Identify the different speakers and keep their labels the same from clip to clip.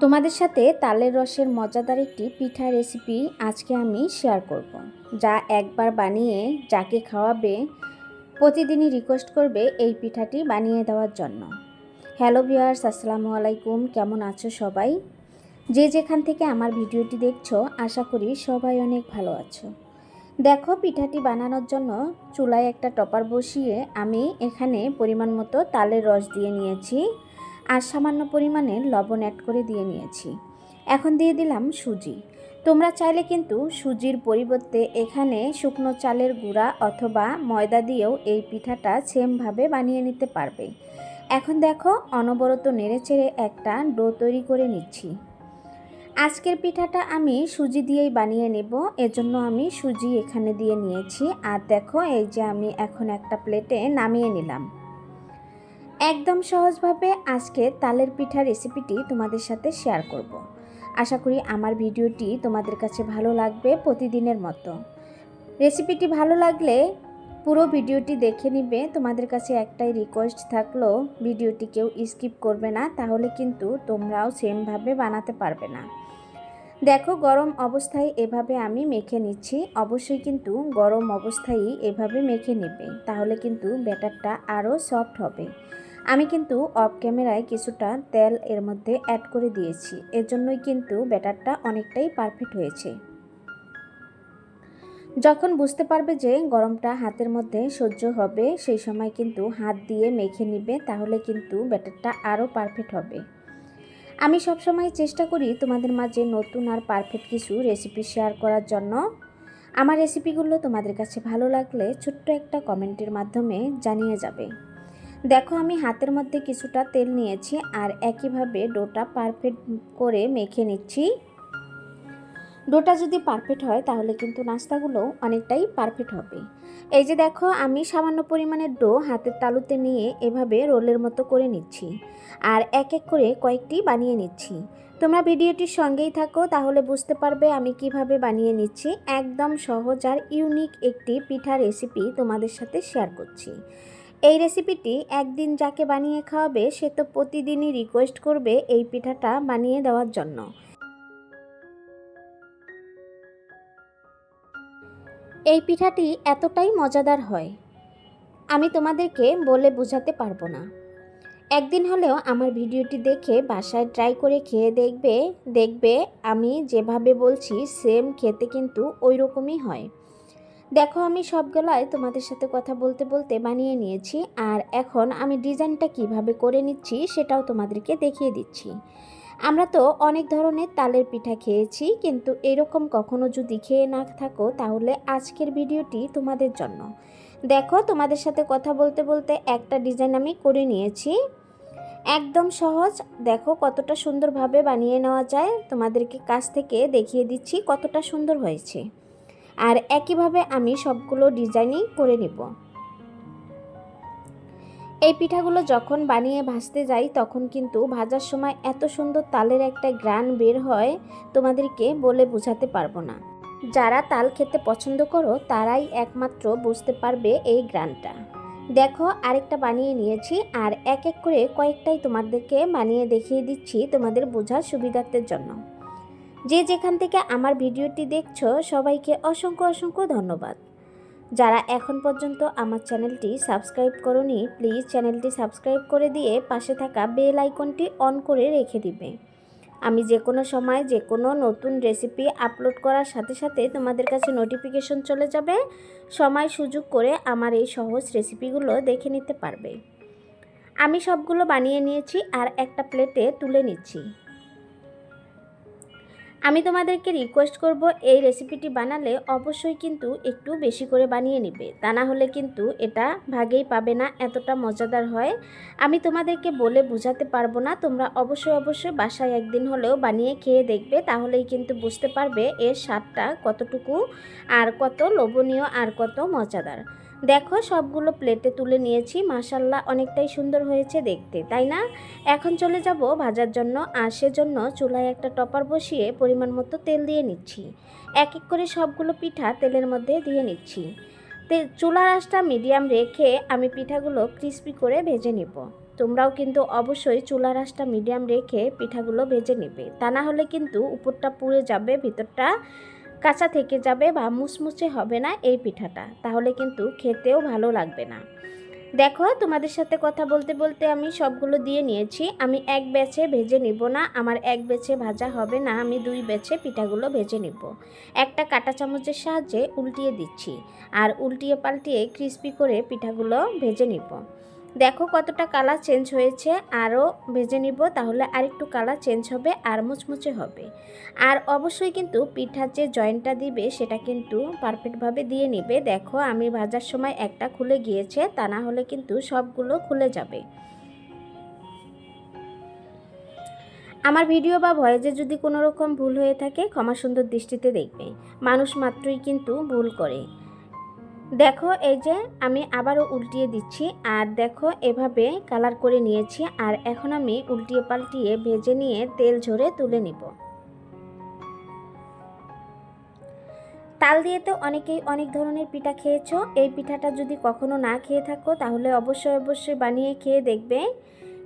Speaker 1: তোমাদের সাথে তালের রসের মজাদার একটি পিঠা রেসিপি আজকে আমি শেয়ার করব, যা একবার বানিয়ে যাকে খাওয়াবে প্রতিদিনই রিকোয়েস্ট করবে এই পিঠাটি বানিয়ে দেওয়ার জন্য। হ্যালো ভিউয়ার্স, আসসালামু আলাইকুম। কেমন আছো সবাই? যে যেখান থেকে আমার ভিডিওটি দেখছো, আশা করি সবাই অনেক ভালো আছো। দেখো, পিঠাটি বানানোর জন্য চুলায় একটা টপার বসিয়ে আমি এখানে পরিমাণ মতো তালের রস দিয়ে নিয়েছি আর সামান্য পরিমাণে লবণ অ্যাড করে দিয়ে নিয়েছি। এখন দিয়ে দিলাম সুজি। তোমরা চাইলে কিন্তু সুজির পরিবর্তে এখানে শুকনো চালের গুঁড়া অথবা ময়দা দিয়েও এই পিঠাটা সেমভাবে বানিয়ে নিতে পারবে। এখন দেখো, অনবরত নেড়েচেড়ে একটা ডো তৈরি করে নিচ্ছি। আজকের পিঠাটা আমি সুজি দিয়েই বানিয়ে নেব, এজন্য আমি সুজি এখানে দিয়ে নিয়েছি। আর দেখো, এই যে আমি এখন একটা প্লেটে নামিয়ে নিলাম। একদম সহজভাবে আজকে তালের পিঠা রেসিপিটি তোমাদের সাথে শেয়ার করব। আশা করি আমার ভিডিওটি তোমাদের কাছে ভালো লাগবে প্রতিদিনের মতো। রেসিপিটি ভালো লাগলে পুরো ভিডিওটি দেখে নিবে। তোমাদের কাছে একটাই রিকোয়েস্ট থাকলো, ভিডিওটি কেউ স্কিপ করবে না, তাহলে কিন্তু তোমরাও সেমভাবে বানাতে পারবে না। দেখো, গরম অবস্থায় এভাবে আমি মেখে নিচ্ছি। অবশ্যই কিন্তু গরম অবস্থায় এভাবে মেখে নেবে, তাহলে কিন্তু ব্যাটারটা আরও সফট হবে। আমি কিন্তু অফ ক্যামেরায় কিছুটা তেল এর মধ্যে অ্যাড করে দিয়েছি, এর জন্যই কিন্তু ব্যাটারটা অনেকটাই পারফেক্ট হয়েছে। যখন বুঝতে পারবে যে গরমটা হাতের মধ্যে সহ্য হবে, সেই সময় কিন্তু হাত দিয়ে মেখে নিবে, তাহলে কিন্তু ব্যাটারটা আরও পারফেক্ট হবে। আমি সবসময় চেষ্টা করি তোমাদের মাঝে নতুন আর পারফেক্ট কিছু রেসিপি শেয়ার করার জন্য। আমার রেসিপিগুলো তোমাদের কাছে ভালো লাগলে ছোট্ট একটা কমেন্টের মাধ্যমে জানিয়ে যাবে। দেখো, আমি হাতের মধ্যে কিছুটা তেল নিয়েছি আর একইভাবে ডোটা পারফেক্ট করে মেখে নিচ্ছি। ডোটা যদি পারফেক্ট হয় তাহলে কিন্তু নাস্তাগুলো অনেকটাই পারফেক্ট হবে। এই যে দেখো, আমি সামান্য পরিমাণের ডো হাতের তালুতে নিয়ে এভাবে রোলের মতো করে নিচ্ছি আর এক এক করে কয়েকটি বানিয়ে নিচ্ছি। তোমরা ভিডিওটির সঙ্গেই থাকো, তাহলে বুঝতে পারবে আমি কিভাবে বানিয়ে নিচ্ছি। একদম সহজ আর ইউনিক একটি পিঠা রেসিপি তোমাদের সাথে শেয়ার করছি। এই রেসিপিটি একদিন যাকে বানিয়ে খাওয়াবে সে তো প্রতিদিনই রিকোয়েস্ট করবে এই পিঠাটা বানিয়ে দেওয়ার জন্য। এই পিঠাটি এতটাই মজাদার হয়, আমি তোমাদেরকে বলে বোঝাতে পারবো না। একদিন হলেও আমার ভিডিওটি দেখে বাসায় ট্রাই করে খেয়ে দেখবে আমি যেভাবে বলছি সেম খেতে কিন্তু ওই রকমই হয়। দেখো, আমি সবগুলাই তোমাদের সাথে কথা বলতে বলতে বানিয়ে নিয়েছি আর এখন আমি ডিজাইনটা কিভাবে করে নিচ্ছি সেটাও তোমাদেরকে দেখিয়ে দিচ্ছি। আমরা তো অনেক ধরনের তালের পিঠা খেয়েছি, কিন্তু এরকম কখনো যদি খেয়ে না থাকো তাহলে আজকের ভিডিওটি তোমাদের জন্য। দেখো, তোমাদের সাথে কথা বলতে বলতে একটা ডিজাইন আমি করে নিয়েছি। একদম সহজ। দেখো কতটা সুন্দরভাবে বানিয়ে নেওয়া যায়, তোমাদেরকে কাছ থেকে দেখিয়ে দিচ্ছি কতটা সুন্দর হয়েছে। আর একইভাবে আমি সবগুলো ডিজাইনই করে নিব। এই পিঠাগুলো যখন বানিয়ে ভাজতে যাই তখন কিন্তু ভাজার সময় এত সুন্দর তালের একটা ঘ্রাণ বের হয়, তোমাদেরকে বলে বোঝাতে পারবো না। যারা তাল খেতে পছন্দ করো তারাই একমাত্র বুঝতে পারবে এই ঘ্রাণটা। দেখো, আরেকটা বানিয়ে নিয়েছি আর এক এক করে কয়েকটাই তোমাদেরকে বানিয়ে দেখিয়ে দিচ্ছি তোমাদের বোঝার সুবিধার্থের জন্য। যে যেখান থেকে আমার ভিডিওটি দেখছো সবাইকে অসংখ্য অসংখ্য ধন্যবাদ। যারা এখন পর্যন্ত আমার চ্যানেলটি সাবস্ক্রাইব করোনি, প্লিজ চ্যানেলটি সাবস্ক্রাইব করে দিয়ে পাশে থাকা বেল আইকনটি অন করে রেখে দিবে। আমি যে কোনো সময় যে কোনো নতুন রেসিপি আপলোড করার সাথে সাথে তোমাদের কাছে নোটিফিকেশন চলে যাবে। সময় সুযোগ করে আমার এই সহজ রেসিপিগুলো দেখে নিতে পারবে। আমি সবগুলো বানিয়ে নিয়েছি আর একটা প্লেটে তুলে নিচ্ছি। আমি তোমাদেরকে রিকোয়েস্ট করব, এই রেসিপিটি বানালে অবশ্যই কিন্তু একটু বেশি করে বানিয়ে নেবে, তা না হলে কিন্তু এটা ভাগেই পাবে না, এতটা মজাদার হয়। আমি তোমাদেরকে বলে বোঝাতে পারবো না। তোমরা অবশ্যই বাসায় একদিন হলেও বানিয়ে খেয়ে দেখবে, তাহলেই কিন্তু বুঝতে পারবে এর স্বাদটা কতটুকু আর কত লোভনীয় আর কত মজাদার। দেখো, সবগুলো প্লেটে তুলে নিয়েছি। মাশাআল্লাহ, অনেকটাই সুন্দর হয়েছে দেখতে, তাই না? এখন চলে যাব ভাজার জন্য, আর সেজন্য চুলায় একটা টপার বসিয়ে পরিমাণ মতো তেল দিয়ে নিচ্ছি। এক এক করে সবগুলো পিঠা তেলের মধ্যে দিয়ে নিচ্ছি। চুলার আঁচটা মিডিয়াম রেখে আমি পিঠাগুলো ক্রিস্পি করে ভেজে নেব। তোমরাও কিন্তু অবশ্যই চুলার আঁচটা মিডিয়াম রেখে পিঠাগুলো ভেজে নেবে, তা না হলে কিন্তু উপরটা পুড়ে যাবে, ভিতরটা কাঁচা থেকে যাবে বা মুচমুচে হবে না এই পিঠাটা, তাহলে কিন্তু খেতেও ভালো লাগবে না। দেখো তোমাদের সাথে কথা বলতে বলতে আমি সবগুলো দিয়ে নিয়েছি। আমি এক ব্যাচে ভেজে নিব না, আমার এক ব্যাচে ভাজা হবে না, আমি দুই ব্যাচে পিঠাগুলো ভেজে নিব। একটা কাঁটা চামচের সাহায্যে উল্টিয়ে দিচ্ছি আর উল্টিয়ে পাল্টিয়ে ক্রিস্পি করে পিঠাগুলো ভেজে নিব। দেখো কতটা কালার চেঞ্জ হয়েছে, আরও ভেজে নিব, তাহলে আরেকটু কালার চেঞ্জ হবে আর মুচমুচে হবে। আর অবশ্যই কিন্তু পিঠার যে জয়েন্টটা দিবে সেটা কিন্তু পারফেক্টভাবে দিয়ে নিবে। দেখো আমি ভাজার সময় একটা খুলে গিয়েছে, তা না হলে কিন্তু সবগুলো খুলে যাবে। আমার ভিডিও বা ভয়েসে যদি কোনো রকম ভুল হয়ে থাকে ক্ষমা সুন্দর দৃষ্টিতে দেখবে, মানুষ মাত্রই কিন্তু ভুল করে। দেখো এই যে আমি আবারও উল্টিয়ে দিচ্ছি আর দেখো এভাবে কালার করে নিয়েছি, আর এখন আমি উল্টিয়ে পাল্টিয়ে ভেজে নিয়ে তেল ঝরে তুলে নিব। তাল দিয়ে তো অনেকেই অনেক ধরনের পিঠা খেয়েছো, এই পিঠাটা যদি কখনো না খেয়ে থাকো তাহলে অবশ্যই বানিয়ে খেয়ে দেখবে,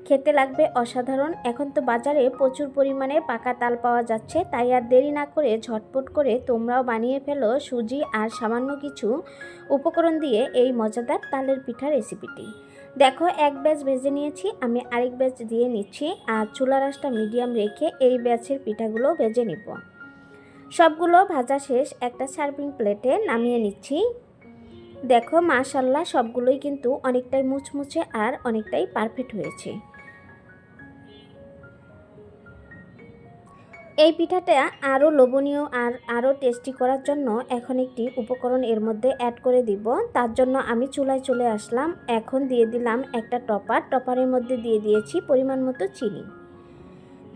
Speaker 1: খেতে লাগবে অসাধারণ। এখন তো বাজারে প্রচুর পরিমাণে পাকা তাল পাওয়া যাচ্ছে, তাই আর দেরি না করে ঝটপট করে তোমরাও বানিয়ে ফেলো সুজি আর সামান্য কিছু উপকরণ দিয়ে এই মজাদার তালের পিঠা রেসিপিটি। দেখো এক ব্যাচ ভেজে নিয়েছি, আমি আরেক ব্যাচ দিয়ে নিচ্ছি আর চুলার আঁচটা মিডিয়াম রেখে এই ব্যাচের পিঠাগুলো ভেজে নিব। সবগুলো ভাজা শেষ, একটা সার্ভিং প্লেটে নামিয়ে নিচ্ছি। দেখো মাশাআল্লাহ সবগুলোই কিন্তু অনেকটাই মুচমুচে আর অনেকটাই পারফেক্ট হয়েছে। এই পিঠাটা আরও লোভনীয় আর আরও টেস্টি করার জন্য এখন একটি উপকরণ এর মধ্যে অ্যাড করে দিব। তার জন্য আমি চুলায় চলে আসলাম, এখন দিয়ে দিলাম একটা টপারের মধ্যে দিয়ে দিয়েছি পরিমাণ মতো চিনি।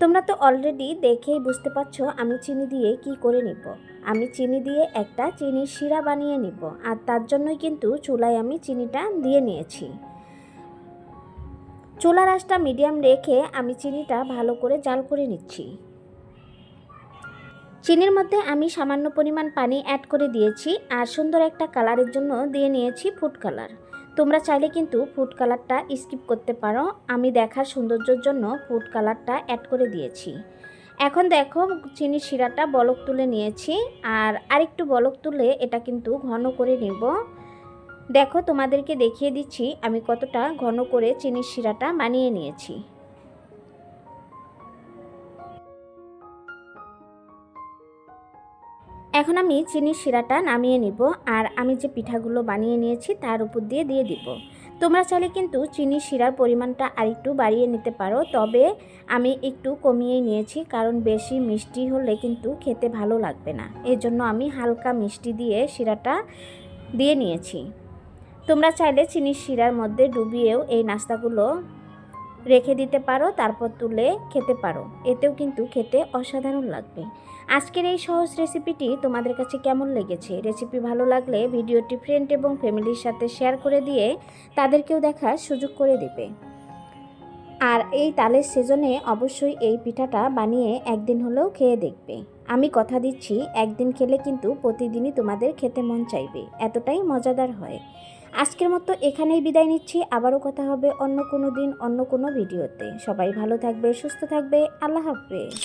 Speaker 1: তোমরা তো অলরেডি দেখেই বুঝতে পারছো আমি চিনি দিয়ে কি করে নিব। আমি চিনি দিয়ে একটা চিনির শিরা বানিয়ে নিব, আর তার জন্যই কিন্তু চুলায় আমি চিনিটা দিয়ে নিয়েছি। চুলার আঁচটা মিডিয়াম রেখে আমি চিনিটা ভালো করে জাল করে নিচ্ছি। চিনির মধ্যে আমি সামান্য পরিমাণ পানি অ্যাড করে দিয়েছি আর সুন্দর একটা কালারের জন্য দিয়ে নিয়েছি ফুড কালার। তোমরা চাইলে কিন্তু ফুড কালারটা স্কিপ করতে পারো, আমি দেখার সৌন্দর্যের জন্য ফুড কালারটা অ্যাড করে দিয়েছি। এখন দেখো চিনির শিরাটা বলক তুলে নিয়েছি, আর আরেকটু বলক তুলে এটা কিন্তু ঘন করে নেব। দেখো তোমাদেরকে দেখিয়ে দিচ্ছি আমি কতটা ঘন করে চিনির শিরাটা বানিয়ে নিয়েছি। এখন আমি চিনির শিরাটা নামিয়ে নিব আর আমি যে পিঠাগুলো বানিয়ে নিয়েছি তার উপর দিয়ে দিব। তোমরা চাইলে কিন্তু চিনির শিরার পরিমাণটা আরেকটু বাড়িয়ে নিতে পারো, তবে আমি একটু কমিয়েই নিয়েছি, কারণ বেশি মিষ্টি হলে কিন্তু খেতে ভালো লাগবে না, এর জন্য আমি হালকা মিষ্টি দিয়ে শিরাটা দিয়ে নিয়েছি। তোমরা চাইলে চিনির শিরার মধ্যে ডুবিয়েও এই নাস্তাগুলো রেখে দিতে পারো, তারপর তুলে খেতে পারো, এতেও কিন্তু খেতে অসাধারণ লাগবে। আজকের এই সহজ রেসিপিটি তোমাদের কাছে কেমন লেগেছে? রেসিপি ভালো লাগলে ভিডিওটি ফ্রেন্ড এবং ফ্যামিলির সাথে শেয়ার করে দিয়ে তাদেরকেও দেখার সুযোগ করে দেবে। আর এই তালের সিজনে অবশ্যই এই পিঠাটা বানিয়ে একদিন হলেও খেয়ে দেখবে। আমি কথা দিচ্ছি একদিন খেলে কিন্তু প্রতিদিনই তোমাদের খেতে মন চাইবে, এতটাই মজাদার হয়। আজকের মতো এখানেই বিদায় নিচ্ছি, আবারও কথা হবে অন্য কোনো দিন অন্য কোনো ভিডিওতে। সবাই ভালো থাকবে, সুস্থ থাকবে, আল্লাহ হাফেজ।